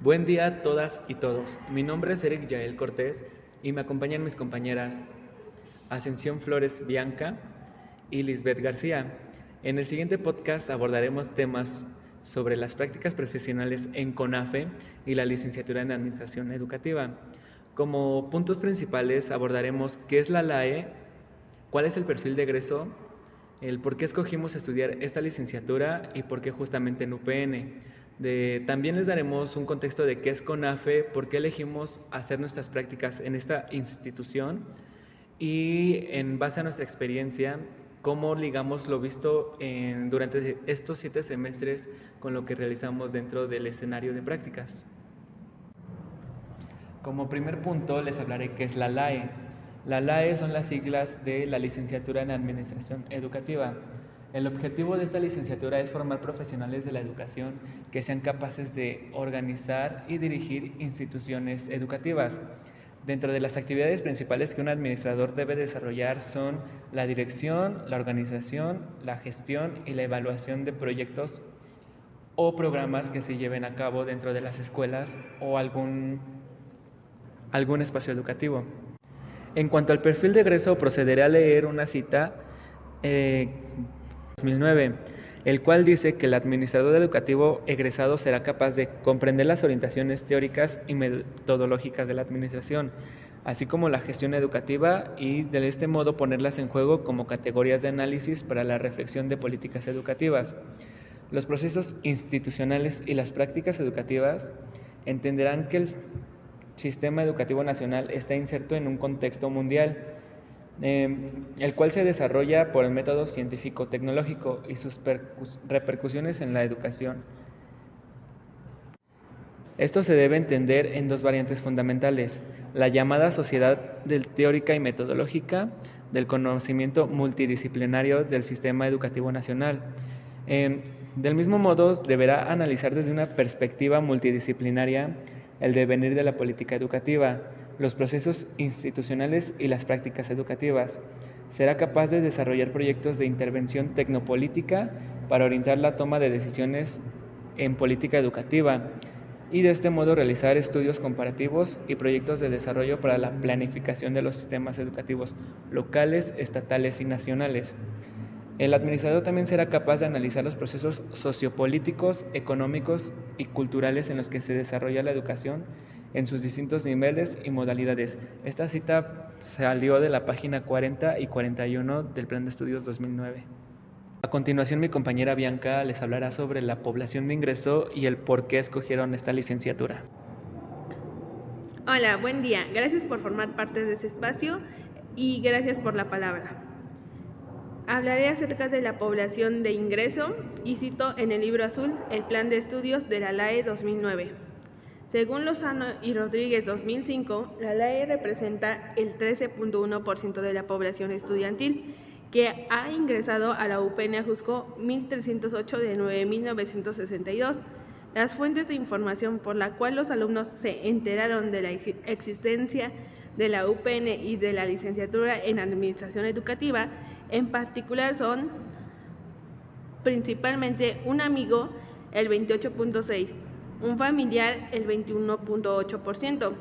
Buen día a todas y todos. Mi nombre es Eric Yael Cortés y me acompañan mis compañeras Ascensión Flores Bianca y Lisbeth García. En el siguiente podcast abordaremos temas sobre las prácticas profesionales en CONAFE y la licenciatura en Administración Educativa. Como puntos principales abordaremos qué es la LAE, cuál es el perfil de egreso, el por qué escogimos estudiar esta licenciatura y por qué justamente en UPN. También les daremos un contexto de qué es CONAFE, por qué elegimos hacer nuestras prácticas en esta institución y en base a nuestra experiencia, cómo ligamos lo visto durante estos 7 semestres con lo que realizamos dentro del escenario de prácticas. Como primer punto les hablaré qué es la LAE. La LAE son las siglas de la Licenciatura en Administración Educativa. El objetivo de esta licenciatura es formar profesionales de la educación que sean capaces de organizar y dirigir instituciones educativas. Dentro de las actividades principales que un administrador debe desarrollar son la dirección, la organización, la gestión y la evaluación de proyectos o programas que se lleven a cabo dentro de las escuelas o algún espacio educativo. En cuanto al perfil de egreso, procederé a leer una cita 2009, el cual dice que el administrador educativo egresado será capaz de comprender las orientaciones teóricas y metodológicas de la administración, así como la gestión educativa y de este modo ponerlas en juego como categorías de análisis para la reflexión de políticas educativas. Los procesos institucionales y las prácticas educativas entenderán que el sistema educativo nacional está inserto en un contexto mundial, el cual se desarrolla por el método científico-tecnológico y sus repercusiones en la educación. Esto se debe entender en dos variantes fundamentales: la llamada sociedad teórica y metodológica del conocimiento multidisciplinario del sistema educativo nacional. Del mismo modo, deberá analizar desde una perspectiva multidisciplinaria el devenir de la política educativa, los procesos institucionales y las prácticas educativas. Será capaz de desarrollar proyectos de intervención tecnopolítica para orientar la toma de decisiones en política educativa y de este modo realizar estudios comparativos y proyectos de desarrollo para la planificación de los sistemas educativos locales, estatales y nacionales. El administrador también será capaz de analizar los procesos sociopolíticos, económicos y culturales en los que se desarrolla la educación en sus distintos niveles y modalidades. Esta cita salió de la página 40 y 41 del Plan de Estudios 2009. A continuación, mi compañera Bianca les hablará sobre la población de ingreso y el por qué escogieron esta licenciatura. Hola, buen día. Gracias por formar parte de ese espacio y gracias por la palabra. Hablaré acerca de la población de ingreso y cito en el libro azul el Plan de Estudios de la LAE 2009. Según Lozano y Rodríguez 2005, la LAE representa el 13.1% de la población estudiantil que ha ingresado a la UPN Ajusco 1308 de 9.962. Las fuentes de información por la cual los alumnos se enteraron de la existencia de la UPN y de la licenciatura en Administración Educativa, en particular son principalmente un amigo, el 28.6%, un familiar, el 21.8%,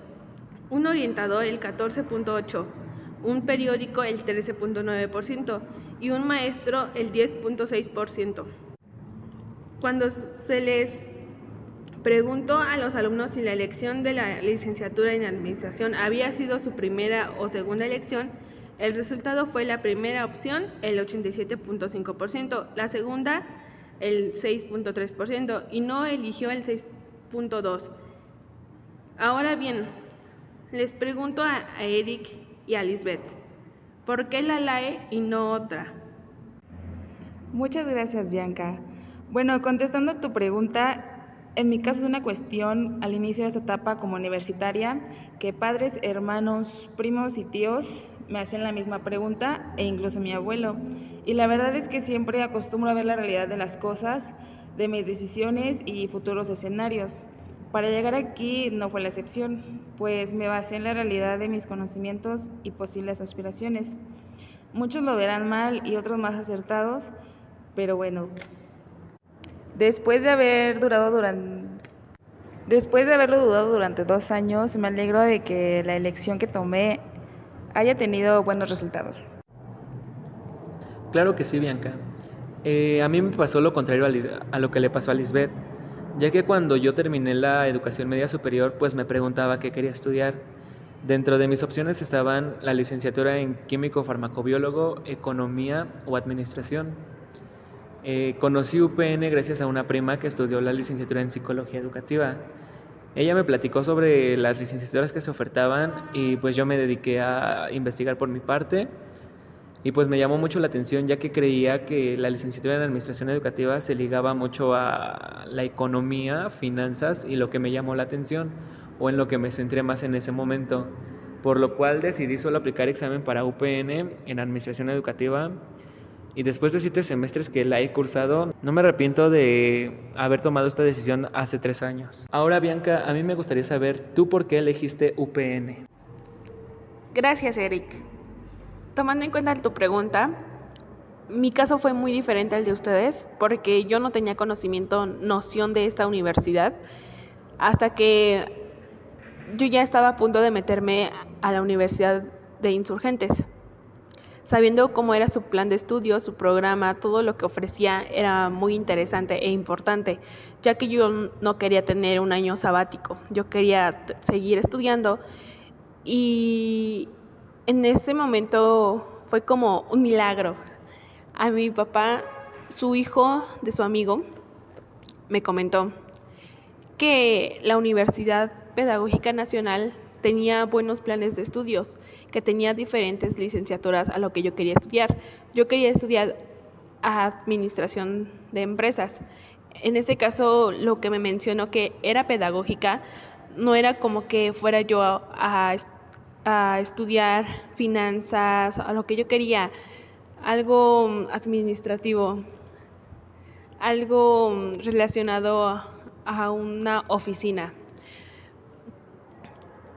un orientador, el 14.8%, un periódico, el 13.9% y un maestro, el 10.6%. Cuando se les preguntó a los alumnos si la elección de la licenciatura en Administración había sido su primera o segunda elección, el resultado fue la primera opción, el 87.5%, la segunda, el 6.3%, y no eligió el 6.2%. Ahora bien, les pregunto a Eric y a Lisbeth, ¿por qué la LAE y no otra? Muchas gracias, Bianca. Bueno, contestando a tu pregunta, en mi caso es una cuestión al inicio de esta etapa como universitaria que padres, hermanos, primos y tíos me hacen la misma pregunta e incluso mi abuelo. Y la verdad es que siempre acostumbro a ver la realidad de las cosas, de mis decisiones y futuros escenarios. Para llegar aquí no fue la excepción, pues me basé en la realidad de mis conocimientos y posibles aspiraciones. Muchos lo verán mal y otros más acertados, pero bueno, después de haber Después de haberlo dudado durante 2 años, me alegro de que la elección que tomé haya tenido buenos resultados. Claro que sí, Bianca. A mí me pasó lo contrario a lo que le pasó a Lisbeth, ya que cuando yo terminé la educación media superior, pues me preguntaba qué quería estudiar. Dentro de mis opciones estaban la licenciatura en químico farmacobiólogo, economía o administración. Conocí UPN gracias a una prima que estudió la licenciatura en psicología educativa. Ella me platicó sobre las licenciaturas que se ofertaban y pues yo me dediqué a investigar por mi parte. Y pues me llamó mucho la atención ya que creía que la licenciatura en administración educativa se ligaba mucho a la economía, finanzas y lo que me llamó la atención o en lo que me centré más en ese momento, por lo cual decidí solo aplicar examen para UPN en administración educativa y después de 7 semestres que la he cursado, no me arrepiento de haber tomado esta decisión hace 3 años. Ahora, Bianca, a mí me gustaría saber, ¿tú por qué elegiste UPN? Gracias, Eric. Tomando en cuenta tu pregunta, mi caso fue muy diferente al de ustedes porque yo no tenía noción de esta universidad hasta que yo ya estaba a punto de meterme a la Universidad de Insurgentes. Sabiendo cómo era su plan de estudio, su programa, todo lo que ofrecía era muy interesante e importante, ya que yo no quería tener un año sabático, yo quería seguir estudiando y en ese momento fue como un milagro. A mi papá, su hijo de su amigo, me comentó que la Universidad Pedagógica Nacional tenía buenos planes de estudios, que tenía diferentes licenciaturas a lo que yo quería estudiar. Yo quería estudiar administración de empresas. En este caso, lo que me mencionó que era pedagógica, no era como que fuera yo a estudiar finanzas, a lo que yo quería, algo administrativo, algo relacionado a una oficina.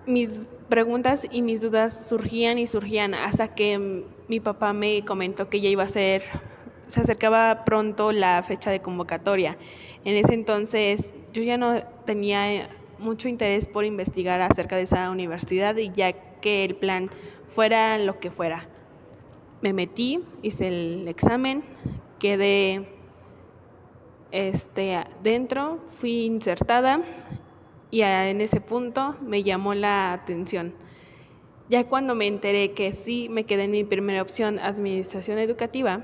Mis preguntas y mis dudas surgían y surgían hasta que mi papá me comentó que ya se acercaba pronto la fecha de convocatoria. En ese entonces yo ya no tenía mucho interés por investigar acerca de esa universidad y ya que el plan fuera lo que fuera. Me metí, hice el examen, quedé dentro, fui insertada y en ese punto me llamó la atención. Ya cuando me enteré que sí me quedé en mi primera opción, administración educativa,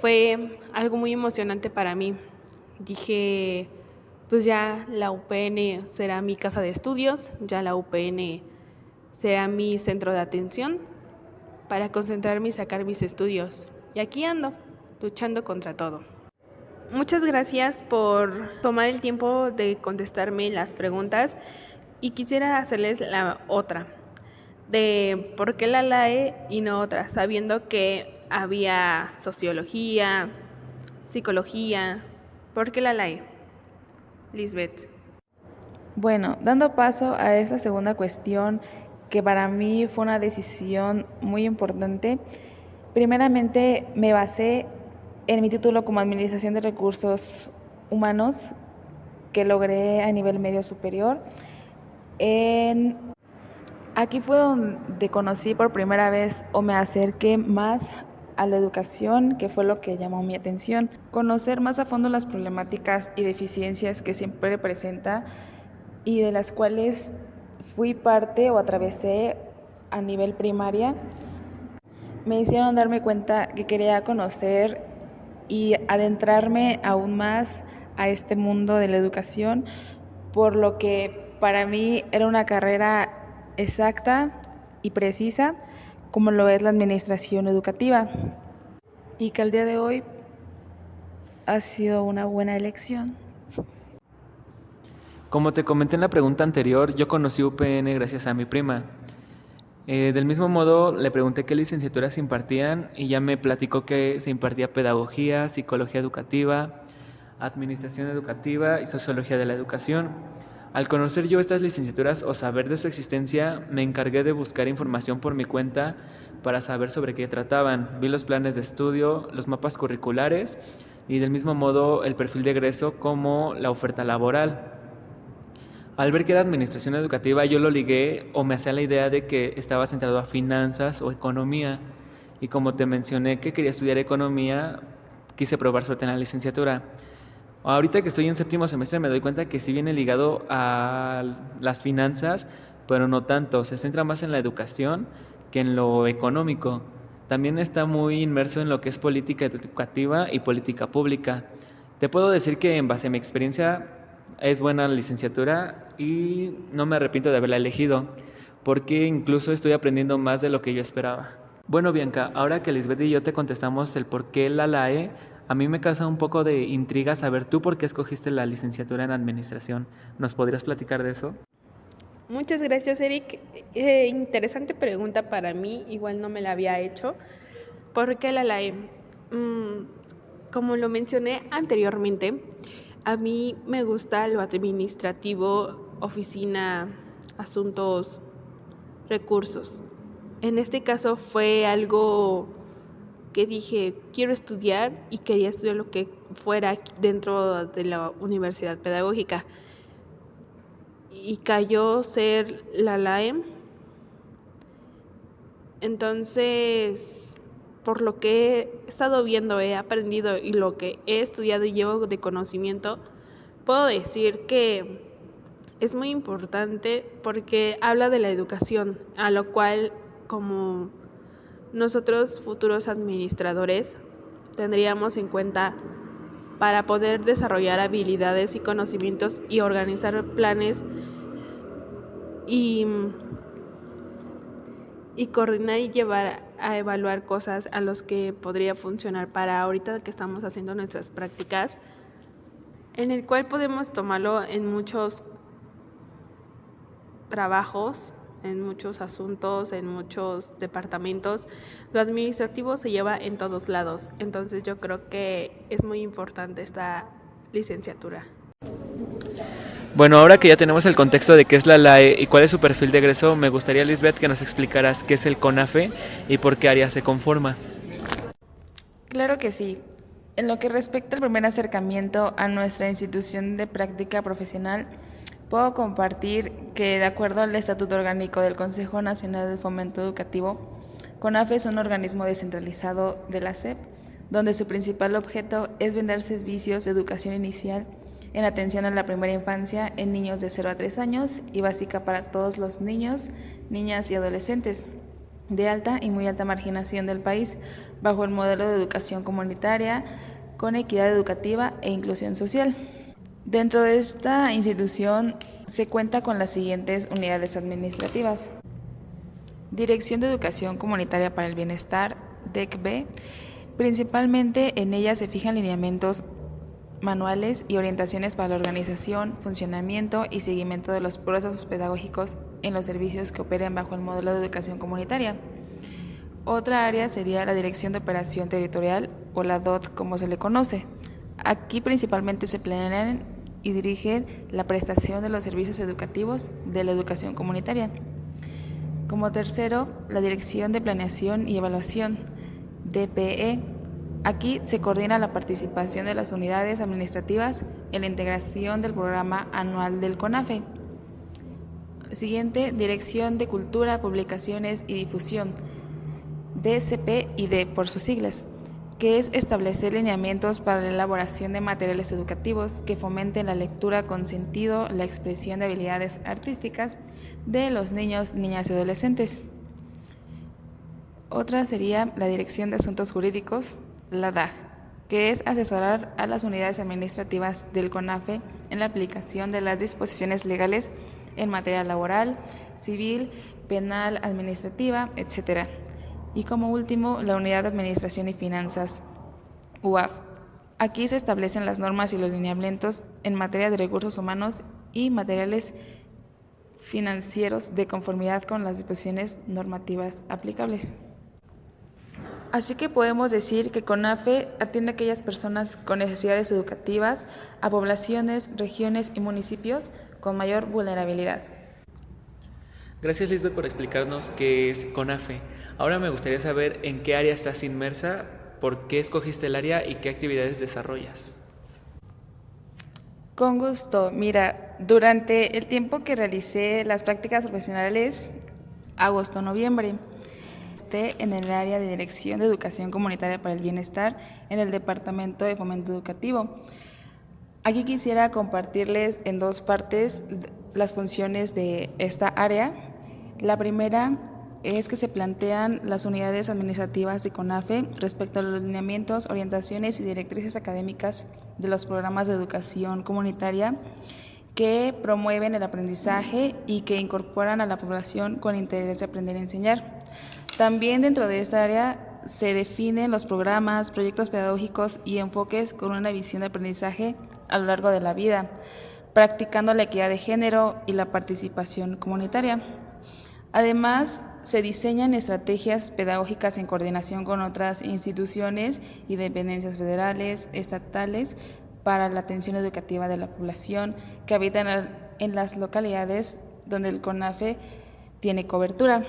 fue algo muy emocionante para mí. Dije, pues ya la UPN será mi casa de estudios, ya la UPN será mi centro de atención para concentrarme y sacar mis estudios. Y aquí ando, luchando contra todo. Muchas gracias por tomar el tiempo de contestarme las preguntas y quisiera hacerles la otra, de por qué la LAE y no otra, sabiendo que había sociología, psicología, ¿por qué la LAE? Lisbeth. Bueno, dando paso a esta segunda cuestión, que para mí fue una decisión muy importante, primeramente me basé en mi título como Administración de Recursos Humanos, que logré a nivel medio superior. Aquí fue donde conocí por primera vez o me acerqué más a la educación, que fue lo que llamó mi atención. Conocer más a fondo las problemáticas y deficiencias que siempre presenta y de las cuales fui parte o atravesé a nivel primaria, me hicieron darme cuenta que quería conocer y adentrarme aún más a este mundo de la educación, por lo que para mí era una carrera exacta y precisa, como lo es la administración educativa, y que al día de hoy ha sido una buena elección. Como te comenté en la pregunta anterior, yo conocí UPN gracias a mi prima. Del mismo modo, le pregunté qué licenciaturas se impartían y ya me platicó que se impartía pedagogía, psicología educativa, administración educativa y sociología de la educación. Al conocer yo estas licenciaturas o saber de su existencia, me encargué de buscar información por mi cuenta para saber sobre qué trataban. Vi los planes de estudio, los mapas curriculares y del mismo modo el perfil de egreso como la oferta laboral. Al ver que era administración educativa, yo lo ligué o me hacía la idea de que estaba centrado a finanzas o economía. Y como te mencioné que quería estudiar economía, quise probar suerte en la licenciatura. Ahorita que estoy en séptimo semestre me doy cuenta que sí viene ligado a las finanzas, pero no tanto. Se centra más en la educación que en lo económico. También está muy inmerso en lo que es política educativa y política pública. Te puedo decir que en base a mi experiencia es buena la licenciatura y no me arrepiento de haberla elegido, porque incluso estoy aprendiendo más de lo que yo esperaba. Bueno, Bianca, ahora que Lisbeth y yo te contestamos el por qué la LAE, a mí me causa un poco de intriga saber tú por qué escogiste la licenciatura en administración. ¿Nos podrías platicar de eso? Muchas gracias, Eric. Interesante pregunta para mí, igual no me la había hecho. ¿Por qué la LAE? Como lo mencioné anteriormente, a mí me gusta lo administrativo, oficina, asuntos, recursos. En este caso fue algo que dije, quiero estudiar y quería estudiar lo que fuera dentro de la universidad pedagógica. Y cayó ser la LAE. Entonces, por lo que he estado viendo, he aprendido y lo que he estudiado y llevo de conocimiento, puedo decir que es muy importante porque habla de la educación, a lo cual como nosotros futuros administradores tendríamos en cuenta para poder desarrollar habilidades y conocimientos y organizar planes y coordinar y llevar a evaluar cosas a los que podría funcionar para ahorita que estamos haciendo nuestras prácticas, en el cual podemos tomarlo en muchos trabajos, en muchos asuntos, en muchos departamentos. Lo administrativo se lleva en todos lados, entonces yo creo que es muy importante esta licenciatura. Bueno, ahora que ya tenemos el contexto de qué es la LAE y cuál es su perfil de egreso, me gustaría, Lisbeth, que nos explicaras qué es el CONAFE y por qué área se conforma. Claro que sí. En lo que respecta al primer acercamiento a nuestra institución de práctica profesional, puedo compartir que, de acuerdo al Estatuto Orgánico del Consejo Nacional del Fomento Educativo, CONAFE es un organismo descentralizado de la SEP, donde su principal objeto es brindar servicios de educación inicial en atención a la primera infancia en niños de 0 a 3 años y básica para todos los niños, niñas y adolescentes de alta y muy alta marginación del país, bajo el modelo de educación comunitaria, con equidad educativa e inclusión social. Dentro de esta institución se cuenta con las siguientes unidades administrativas: Dirección de Educación Comunitaria para el Bienestar, DECB. Principalmente en ella se fijan lineamientos, manuales y orientaciones para la organización, funcionamiento y seguimiento de los procesos pedagógicos en los servicios que operen bajo el modelo de educación comunitaria. Otra área sería la Dirección de Operación Territorial, o la DOT como se le conoce. Aquí principalmente se planean y dirigen la prestación de los servicios educativos de la educación comunitaria. Como tercero, la Dirección de Planeación y Evaluación, DPE. Aquí se coordina la participación de las unidades administrativas en la integración del programa anual del CONAFE. Siguiente, Dirección de Cultura, Publicaciones y Difusión, DCP-ID por sus siglas, que es establecer lineamientos para la elaboración de materiales educativos que fomenten la lectura con sentido, la expresión de habilidades artísticas de los niños, niñas y adolescentes. Otra sería la Dirección de Asuntos Jurídicos, la DAG, que es asesorar a las unidades administrativas del CONAFE en la aplicación de las disposiciones legales en materia laboral, civil, penal, administrativa, etc. Y como último, la Unidad de Administración y Finanzas, UAF. Aquí se establecen las normas y los lineamientos en materia de recursos humanos y materiales financieros de conformidad con las disposiciones normativas aplicables. Así que podemos decir que CONAFE atiende a aquellas personas con necesidades educativas, a poblaciones, regiones y municipios con mayor vulnerabilidad. Gracias, Lisbeth, por explicarnos qué es CONAFE. Ahora me gustaría saber en qué área estás inmersa, por qué escogiste el área y qué actividades desarrollas. Con gusto. Mira, durante el tiempo que realicé las prácticas profesionales, agosto-noviembre, en el área de Dirección de Educación Comunitaria para el Bienestar en el Departamento de Fomento Educativo. Aquí quisiera compartirles en dos partes las funciones de esta área. La primera es que se plantean las unidades administrativas de CONAFE respecto a los lineamientos, orientaciones y directrices académicas de los programas de educación comunitaria que promueven el aprendizaje y que incorporan a la población con interés de aprender a enseñar. También dentro de esta área se definen los programas, proyectos pedagógicos y enfoques con una visión de aprendizaje a lo largo de la vida, practicando la equidad de género y la participación comunitaria. Además, se diseñan estrategias pedagógicas en coordinación con otras instituciones y dependencias federales, estatales, para la atención educativa de la población que habita en las localidades donde el CONAFE tiene cobertura.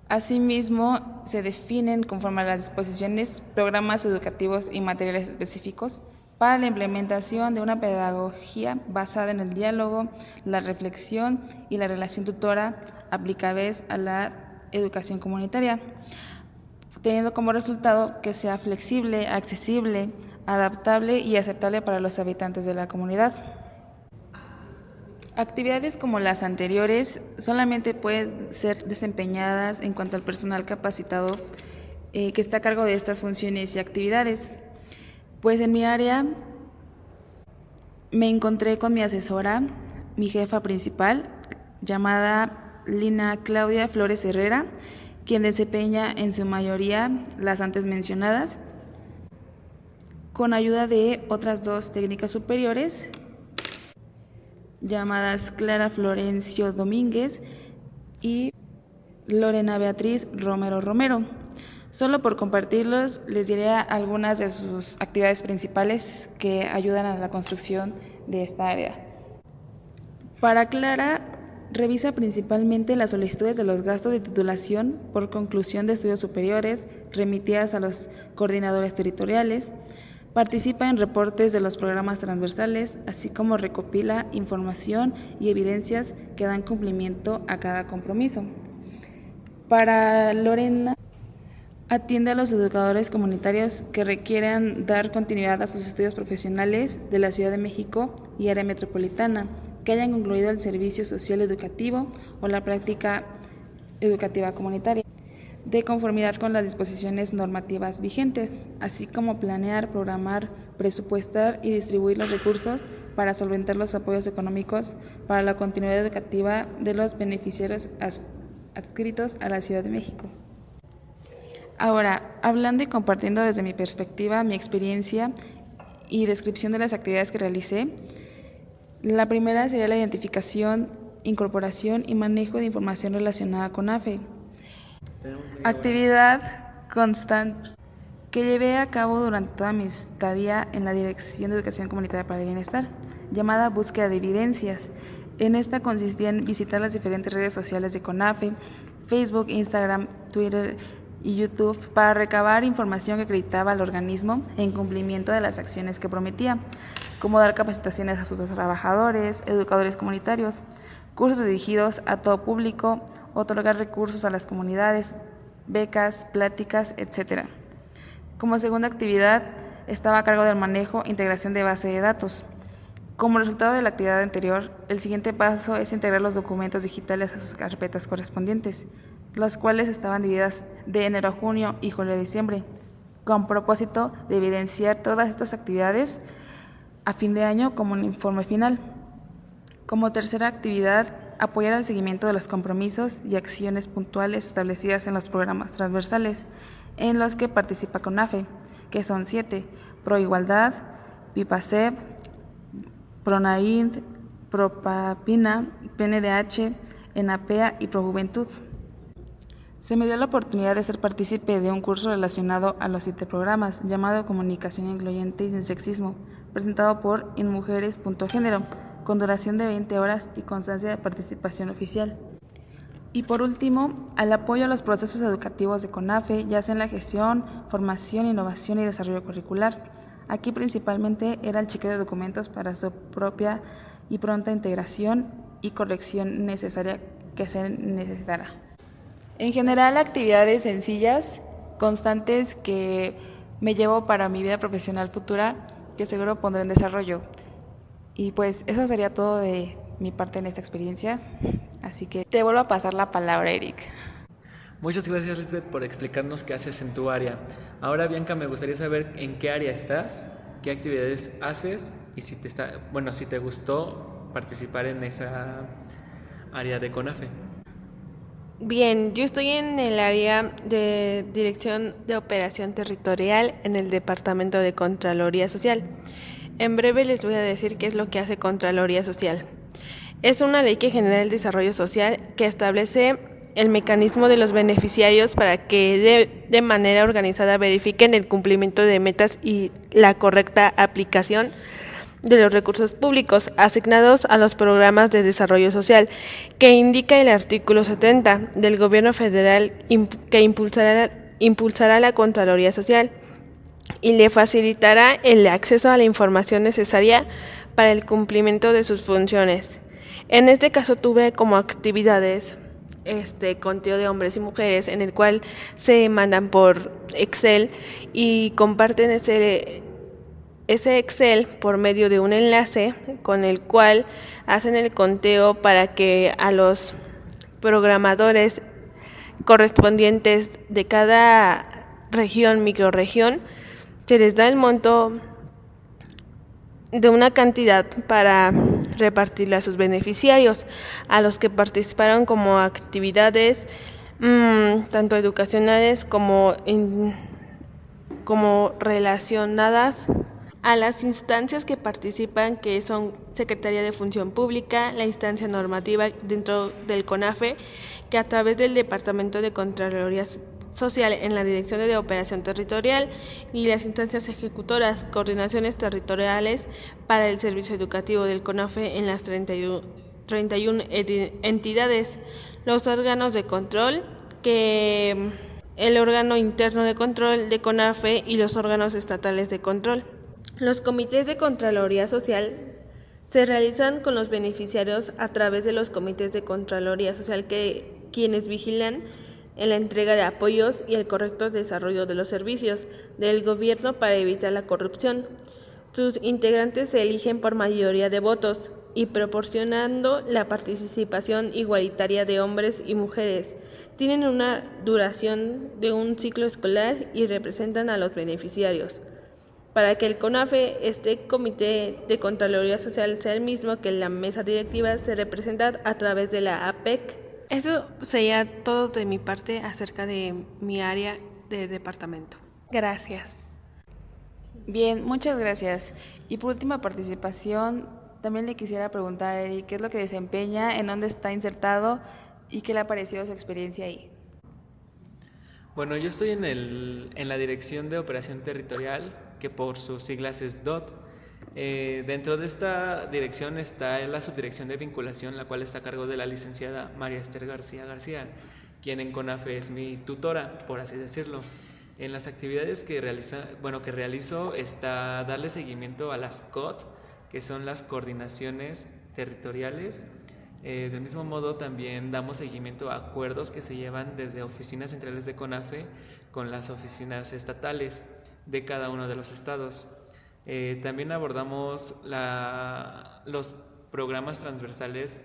Asimismo, se definen, conforme a las disposiciones, programas educativos y materiales específicos para la implementación de una pedagogía basada en el diálogo, la reflexión y la relación tutora aplicables a la educación comunitaria, teniendo como resultado que sea flexible, accesible, adaptable y aceptable para los habitantes de la comunidad. Actividades como las anteriores solamente pueden ser desempeñadas en cuanto al personal capacitado que está a cargo de estas funciones y actividades. Pues en mi área me encontré con mi asesora, mi jefa principal, llamada Lina Claudia Flores Herrera, quien desempeña en su mayoría las antes mencionadas, con ayuda de otras dos técnicas superiores, llamadas Clara Florencio Domínguez y Lorena Beatriz Romero. Solo por compartirlos, les diré algunas de sus actividades principales que ayudan a la construcción de esta área. Para Clara, revisa principalmente las solicitudes de los gastos de titulación por conclusión de estudios superiores remitidas a los coordinadores territoriales. Participa en reportes de los programas transversales, así como recopila información y evidencias que dan cumplimiento a cada compromiso. Para Lorena, atiende a los educadores comunitarios que requieran dar continuidad a sus estudios profesionales de la Ciudad de México y área metropolitana, que hayan concluido el servicio social educativo o la práctica educativa comunitaria, de conformidad con las disposiciones normativas vigentes, así como planear, programar, presupuestar y distribuir los recursos para solventar los apoyos económicos para la continuidad educativa de los beneficiarios adscritos a la Ciudad de México. Ahora, hablando y compartiendo desde mi perspectiva, mi experiencia y descripción de las actividades que realicé, la primera sería la identificación, incorporación y manejo de información relacionada con AFE. Actividad constante que llevé a cabo durante toda mi estadía en la Dirección de Educación Comunitaria para el Bienestar, llamada búsqueda de evidencias. En esta consistía en visitar las diferentes redes sociales de CONAFE, Facebook, Instagram, Twitter y YouTube para recabar información que acreditaba al organismo en cumplimiento de las acciones que prometía, como dar capacitaciones a sus trabajadores, educadores comunitarios, cursos dirigidos a todo público, otorgar recursos a las comunidades, becas, pláticas, etc. Como segunda actividad, estaba a cargo del manejo e integración de base de datos. Como resultado de la actividad anterior, el siguiente paso es integrar los documentos digitales a sus carpetas correspondientes, las cuales estaban divididas de enero a junio y julio a diciembre, con propósito de evidenciar todas estas actividades a fin de año como un informe final. Como tercera actividad, apoyar el seguimiento de los compromisos y acciones puntuales establecidas en los programas transversales en los que participa CONAFE, que son 7: Proigualdad, PIPACEP, PRONAINT, PROPAPINA, PNDH, ENAPEA y ProJuventud. Se me dio la oportunidad de ser partícipe de un curso relacionado a los 7 programas, llamado Comunicación Incluyente y Sin Sexismo, presentado por InMujeres.género, con duración de 20 horas y constancia de participación oficial. Y por último, al apoyo a los procesos educativos de CONAFE, ya sea en la gestión, formación, innovación y desarrollo curricular, Aquí principalmente era el chequeo de documentos para su propia y pronta integración y corrección necesaria que se necesitara. En general, actividades sencillas, constantes que me llevo para mi vida profesional futura, que seguro pondré en desarrollo. Y pues eso sería todo de mi parte en esta experiencia. Así que te vuelvo a pasar la palabra, Eric. Muchas gracias, Lisbeth, por explicarnos qué haces en tu área. Ahora, Bianca, me gustaría saber en qué área estás, qué actividades haces y si te gustó participar en esa área de CONAFE. Bien, yo estoy en el área de Dirección de Operación Territorial en el Departamento de Contraloría Social. En breve les voy a decir qué es lo que hace Contraloría Social. Es una ley que genera el desarrollo social que establece el mecanismo de los beneficiarios para que de manera organizada verifiquen el cumplimiento de metas y la correcta aplicación de los recursos públicos asignados a los programas de desarrollo social, que indica el artículo 70 del Gobierno Federal que impulsará la Contraloría Social y le facilitará el acceso a la información necesaria para el cumplimiento de sus funciones. En este caso tuve como actividades conteo de hombres y mujeres, en el cual se mandan por Excel y comparten ese Excel por medio de un enlace con el cual hacen el conteo para que a los programadores correspondientes de cada región, microrregión, se les da el monto de una cantidad para repartirla a sus beneficiarios, a los que participaron como actividades tanto educacionales como relacionadas a las instancias que participan, que son Secretaría de Función Pública, la instancia normativa dentro del CONAFE, que a través del Departamento de Contraloría Social en la Dirección de Operación Territorial, y las instancias ejecutoras, coordinaciones territoriales para el servicio educativo del CONAFE en las 31 entidades, los órganos de control, que el órgano interno de control de CONAFE y los órganos estatales de control. Los comités de Contraloría Social se realizan con los beneficiarios a través de los comités de Contraloría Social, quienes vigilan en la entrega de apoyos y el correcto desarrollo de los servicios del gobierno para evitar la corrupción. Sus integrantes se eligen por mayoría de votos y proporcionando la participación igualitaria de hombres y mujeres. Tienen una duración de un ciclo escolar y representan a los beneficiarios. Para que el CONAFE, este Comité de Contraloría Social, sea el mismo que la mesa directiva, se representa a través de la APEC. Eso sería todo de mi parte acerca de mi área de departamento. Gracias. Bien, muchas gracias. Y por última participación, también le quisiera preguntar a Eric qué es lo que desempeña, en dónde está insertado y qué le ha parecido su experiencia ahí. Bueno, yo estoy en la Dirección de Operación Territorial, que por sus siglas es DOT. Dentro de esta dirección está la Subdirección de Vinculación, la cual está a cargo de la licenciada María Esther García, quien en CONAFE es mi tutora, por así decirlo. En las actividades que realizo está darle seguimiento a las COT, que son las coordinaciones territoriales. Del mismo modo, también damos seguimiento a acuerdos que se llevan desde oficinas centrales de CONAFE con las oficinas estatales de cada uno de los estados. También abordamos los programas transversales,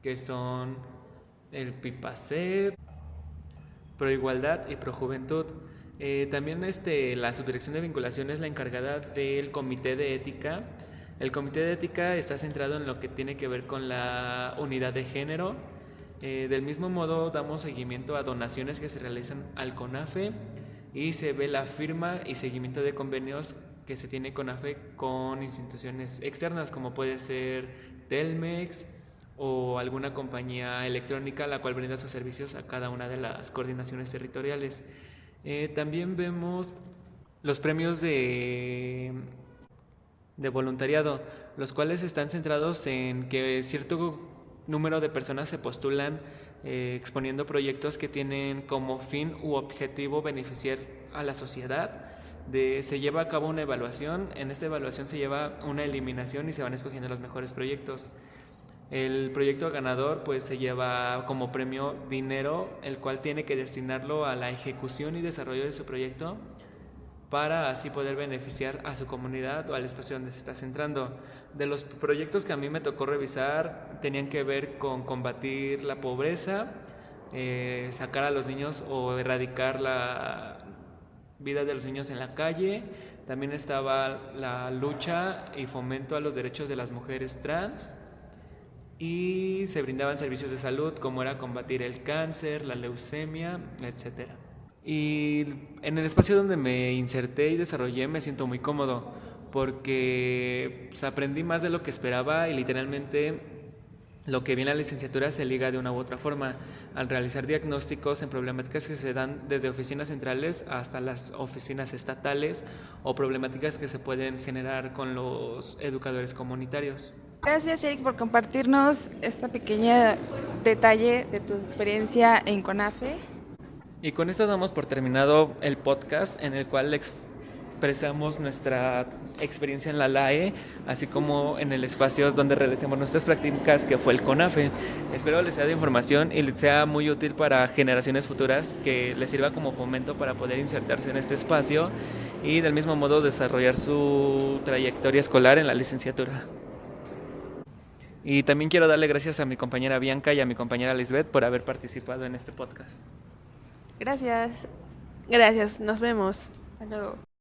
que son el PIPACEP, Proigualdad y Projuventud. También la Subdirección de Vinculación es la encargada del Comité de Ética. El Comité de Ética está centrado en lo que tiene que ver con la unidad de género. Del mismo modo, damos seguimiento a donaciones que se realizan al CONAFE y se ve la firma y seguimiento de convenios que se tiene CONAFE con instituciones externas, como puede ser Telmex o alguna compañía electrónica, la cual brinda sus servicios a cada una de las coordinaciones territoriales. También vemos los premios de voluntariado, los cuales están centrados en que cierto número de personas se postulan exponiendo proyectos que tienen como fin u objetivo beneficiar a la sociedad, se lleva a cabo una evaluación. En esta evaluación se lleva una eliminación y se van escogiendo los mejores proyectos. El proyecto ganador pues se lleva como premio dinero, el cual tiene que destinarlo a la ejecución y desarrollo de su proyecto para así poder beneficiar a su comunidad o al espacio donde se está centrando. De los proyectos que a mí me tocó revisar, tenían que ver con combatir la pobreza, sacar a los niños o erradicar la vida de los niños en la calle. También estaba la lucha y fomento a los derechos de las mujeres trans, y se brindaban servicios de salud como era combatir el cáncer, la leucemia, etcétera. Y en el espacio donde me inserté y desarrollé me siento muy cómodo porque aprendí más de lo que esperaba y literalmente lo que vi en la licenciatura se liga de una u otra forma al realizar diagnósticos en problemáticas que se dan desde oficinas centrales hasta las oficinas estatales o problemáticas que se pueden generar con los educadores comunitarios. Gracias, Eric, por compartirnos este pequeño detalle de tu experiencia en CONAFE. Y con esto damos por terminado el podcast en el cual expresamos nuestra experiencia en la LAE, así como en el espacio donde realizamos nuestras prácticas, que fue el CONAFE. Espero les sea de información y les sea muy útil para generaciones futuras, que les sirva como fomento para poder insertarse en este espacio y del mismo modo desarrollar su trayectoria escolar en la licenciatura. Y también quiero darle gracias a mi compañera Bianca y a mi compañera Lisbeth por haber participado en este podcast. Gracias. Gracias, nos vemos. Hasta luego.